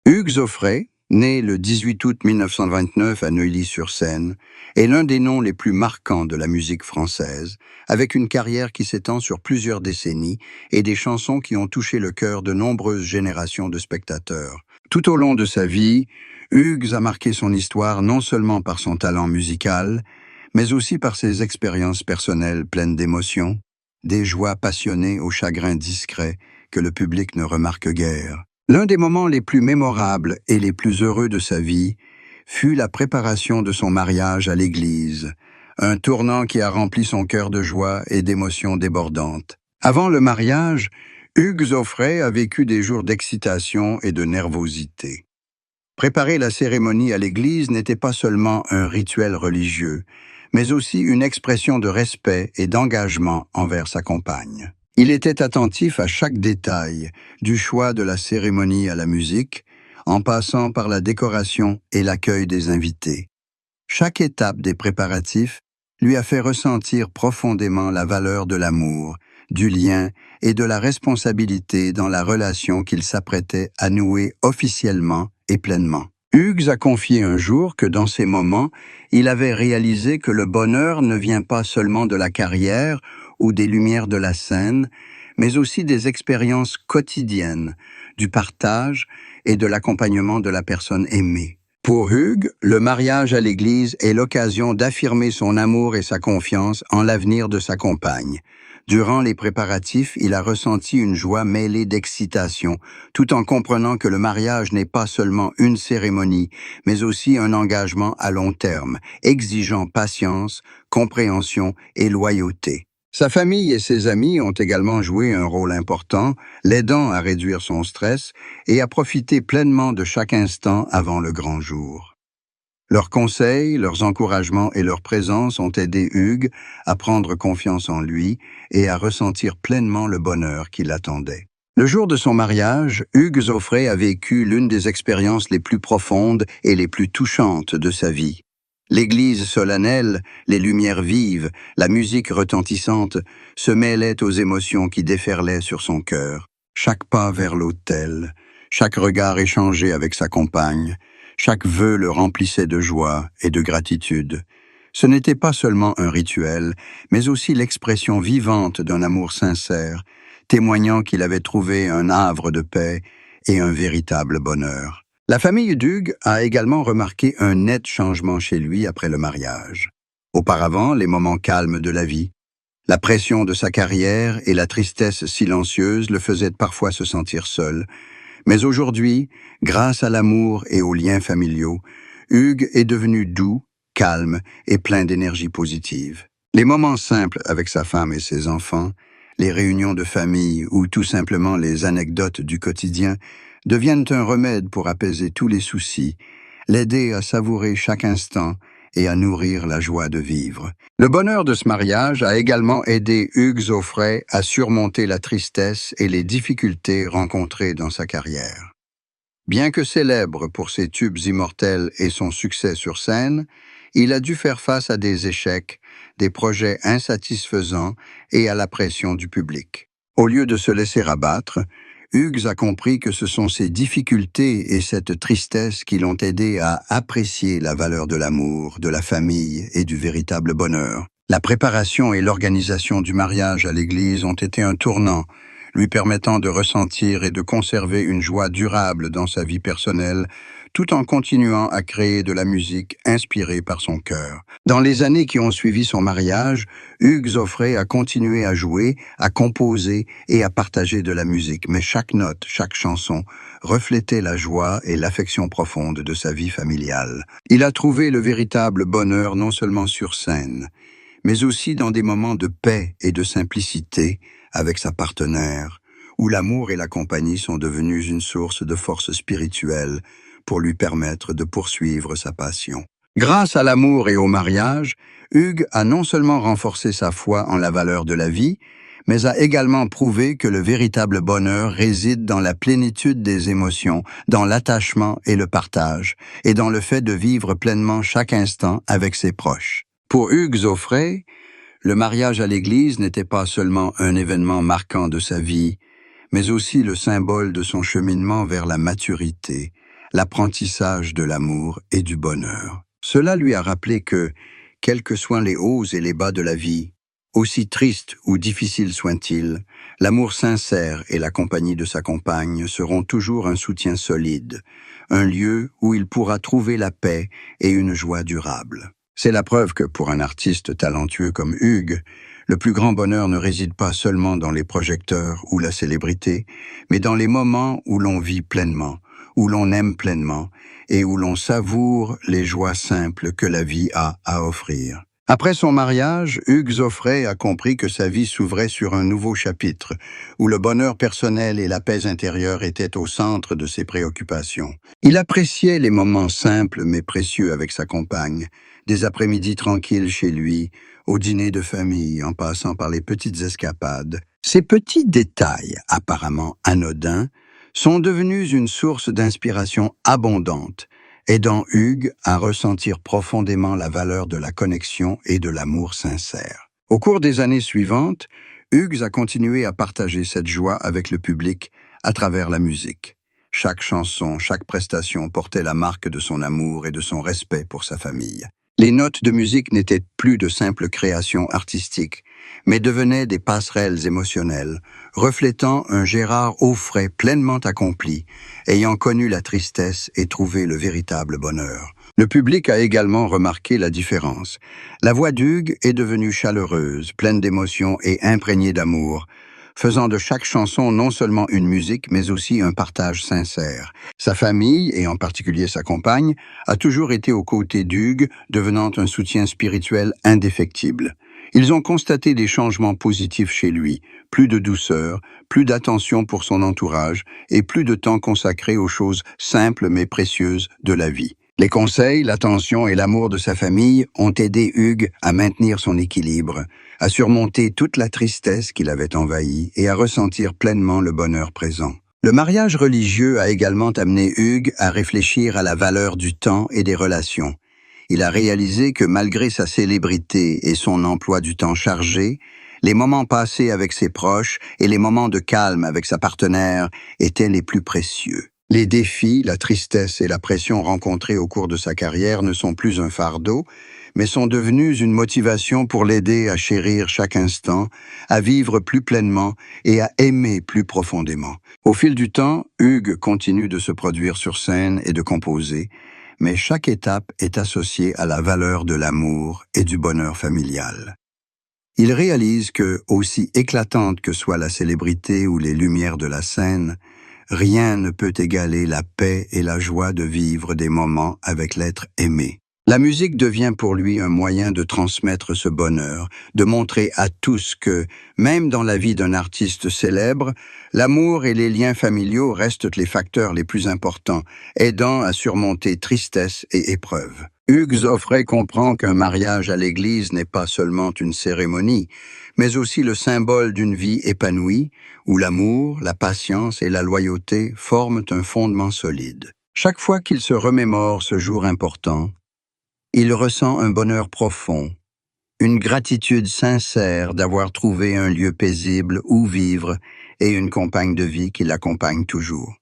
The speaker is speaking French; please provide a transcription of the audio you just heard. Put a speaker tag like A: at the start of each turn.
A: Hugues Zoffret, né le 18 août 1929 à Neuilly-sur-Seine, est l'un des noms les plus marquants de la musique française, avec une carrière qui s'étend sur plusieurs décennies et des chansons qui ont touché le cœur de nombreuses générations de spectateurs. Tout au long de sa vie, Hugues a marqué son histoire non seulement par son talent musical, mais aussi par ses expériences personnelles pleines d'émotions, des joies passionnées aux chagrins discrets que le public ne remarque guère. L'un des moments les plus mémorables et les plus heureux de sa vie fut la préparation de son mariage à l'église, un tournant qui a rempli son cœur de joie et d'émotions débordantes. Avant le mariage, Hugues Zoffret a vécu des jours d'excitation et de nervosité. Préparer la cérémonie à l'église n'était pas seulement un rituel religieux, mais aussi une expression de respect et d'engagement envers sa compagne. Il était attentif à chaque détail, du choix de la cérémonie à la musique, en passant par la décoration et l'accueil des invités. Chaque étape des préparatifs lui a fait ressentir profondément la valeur de l'amour, du lien et de la responsabilité dans la relation qu'il s'apprêtait à nouer officiellement et pleinement. Hugues a confié un jour que dans ces moments, il avait réalisé que le bonheur ne vient pas seulement de la carrière ou des lumières de la scène, mais aussi des expériences quotidiennes, du partage et de l'accompagnement de la personne aimée. Pour Hugues, le mariage à l'église est l'occasion d'affirmer son amour et sa confiance en l'avenir de sa compagne. Durant les préparatifs, il a ressenti une joie mêlée d'excitation, tout en comprenant que le mariage n'est pas seulement une cérémonie, mais aussi un engagement à long terme, exigeant patience, compréhension et loyauté. Sa famille et ses amis ont également joué un rôle important, l'aidant à réduire son stress et à profiter pleinement de chaque instant avant le grand jour. Leurs conseils, leurs encouragements et leur présence ont aidé Hugues à prendre confiance en lui et à ressentir pleinement le bonheur qui l'attendait. Le jour de son mariage, Hugues Zoffret a vécu l'une des expériences les plus profondes et les plus touchantes de sa vie. L'église solennelle, les lumières vives, la musique retentissante se mêlaient aux émotions qui déferlaient sur son cœur. Chaque pas vers l'autel, chaque regard échangé avec sa compagne, chaque vœu le remplissait de joie et de gratitude. Ce n'était pas seulement un rituel, mais aussi l'expression vivante d'un amour sincère, témoignant qu'il avait trouvé un havre de paix et un véritable bonheur. La famille d'Hugues a également remarqué un net changement chez lui après le mariage. Auparavant, les moments calmes de la vie, la pression de sa carrière et la tristesse silencieuse le faisaient parfois se sentir seul. Mais aujourd'hui, grâce à l'amour et aux liens familiaux, Hugues est devenu doux, calme et plein d'énergie positive. Les moments simples avec sa femme et ses enfants, les réunions de famille ou tout simplement les anecdotes du quotidien deviennent un remède pour apaiser tous les soucis, l'aider à savourer chaque instant et à nourrir la joie de vivre. Le bonheur de ce mariage a également aidé Hugues Zoffret à surmonter la tristesse et les difficultés rencontrées dans sa carrière. Bien que célèbre pour ses tubes immortels et son succès sur scène, il a dû faire face à des échecs, des projets insatisfaisants et à la pression du public. Au lieu de se laisser abattre, Hugues a compris que ce sont ces difficultés et cette tristesse qui l'ont aidé à apprécier la valeur de l'amour, de la famille et du véritable bonheur. La préparation et l'organisation du mariage à l'église ont été un tournant, lui permettant de ressentir et de conserver une joie durable dans sa vie personnelle, tout en continuant à créer de la musique inspirée par son cœur. Dans les années qui ont suivi son mariage, Hugues Zoffret a continué à jouer, à composer et à partager de la musique, mais chaque note, chaque chanson reflétait la joie et l'affection profonde de sa vie familiale. Il a trouvé le véritable bonheur non seulement sur scène, mais aussi dans des moments de paix et de simplicité avec sa partenaire, où l'amour et la compagnie sont devenus une source de force spirituelle pour lui permettre de poursuivre sa passion. Grâce à l'amour et au mariage, Hugues a non seulement renforcé sa foi en la valeur de la vie, mais a également prouvé que le véritable bonheur réside dans la plénitude des émotions, dans l'attachement et le partage, et dans le fait de vivre pleinement chaque instant avec ses proches. Pour Hugues Zoffret, le mariage à l'église n'était pas seulement un événement marquant de sa vie, mais aussi le symbole de son cheminement vers la maturité, l'apprentissage de l'amour et du bonheur. Cela lui a rappelé que, quels que soient les hauts et les bas de la vie, aussi tristes ou difficiles soient-ils, l'amour sincère et la compagnie de sa compagne seront toujours un soutien solide, un lieu où il pourra trouver la paix et une joie durable. C'est la preuve que pour un artiste talentueux comme Hugues, le plus grand bonheur ne réside pas seulement dans les projecteurs ou la célébrité, mais dans les moments où l'on vit pleinement, où l'on aime pleinement et où l'on savoure les joies simples que la vie a à offrir. Après son mariage, Hugues Aufray a compris que sa vie s'ouvrait sur un nouveau chapitre, où le bonheur personnel et la paix intérieure étaient au centre de ses préoccupations. Il appréciait les moments simples mais précieux avec sa compagne, des après-midi tranquilles chez lui, au dîner de famille, en passant par les petites escapades. Ces petits détails, apparemment anodins, sont devenus une source d'inspiration abondante, aidant Hugues à ressentir profondément la valeur de la connexion et de l'amour sincère. Au cours des années suivantes, Hugues a continué à partager cette joie avec le public à travers la musique. Chaque chanson, chaque prestation portait la marque de son amour et de son respect pour sa famille. Les notes de musique n'étaient plus de simples créations artistiques, mais devenaient des passerelles émotionnelles, reflétant un Gérard Aufray pleinement accompli, ayant connu la tristesse et trouvé le véritable bonheur. Le public a également remarqué la différence. La voix d'Hugues est devenue chaleureuse, pleine d'émotion et imprégnée d'amour, faisant de chaque chanson non seulement une musique, mais aussi un partage sincère. Sa famille, et en particulier sa compagne, a toujours été aux côtés d'Hugues, devenant un soutien spirituel indéfectible. Ils ont constaté des changements positifs chez lui, plus de douceur, plus d'attention pour son entourage et plus de temps consacré aux choses simples mais précieuses de la vie. Les conseils, l'attention et l'amour de sa famille ont aidé Hugues à maintenir son équilibre, à surmonter toute la tristesse qui l'avait envahi et à ressentir pleinement le bonheur présent. Le mariage religieux a également amené Hugues à réfléchir à la valeur du temps et des relations. Il a réalisé que malgré sa célébrité et son emploi du temps chargé, les moments passés avec ses proches et les moments de calme avec sa partenaire étaient les plus précieux. Les défis, la tristesse et la pression rencontrées au cours de sa carrière ne sont plus un fardeau, mais sont devenus une motivation pour l'aider à chérir chaque instant, à vivre plus pleinement et à aimer plus profondément. Au fil du temps, Hugues continue de se produire sur scène et de composer, mais chaque étape est associée à la valeur de l'amour et du bonheur familial. Il réalise que, aussi éclatante que soit la célébrité ou les lumières de la scène, rien ne peut égaler la paix et la joie de vivre des moments avec l'être aimé. La musique devient pour lui un moyen de transmettre ce bonheur, de montrer à tous que, même dans la vie d'un artiste célèbre, l'amour et les liens familiaux restent les facteurs les plus importants, aidant à surmonter tristesse et épreuves. Hugues Aufray comprend qu'un mariage à l'église n'est pas seulement une cérémonie, mais aussi le symbole d'une vie épanouie, où l'amour, la patience et la loyauté forment un fondement solide. Chaque fois qu'il se remémore ce jour important, il ressent un bonheur profond, une gratitude sincère d'avoir trouvé un lieu paisible où vivre et une compagne de vie qui l'accompagne toujours.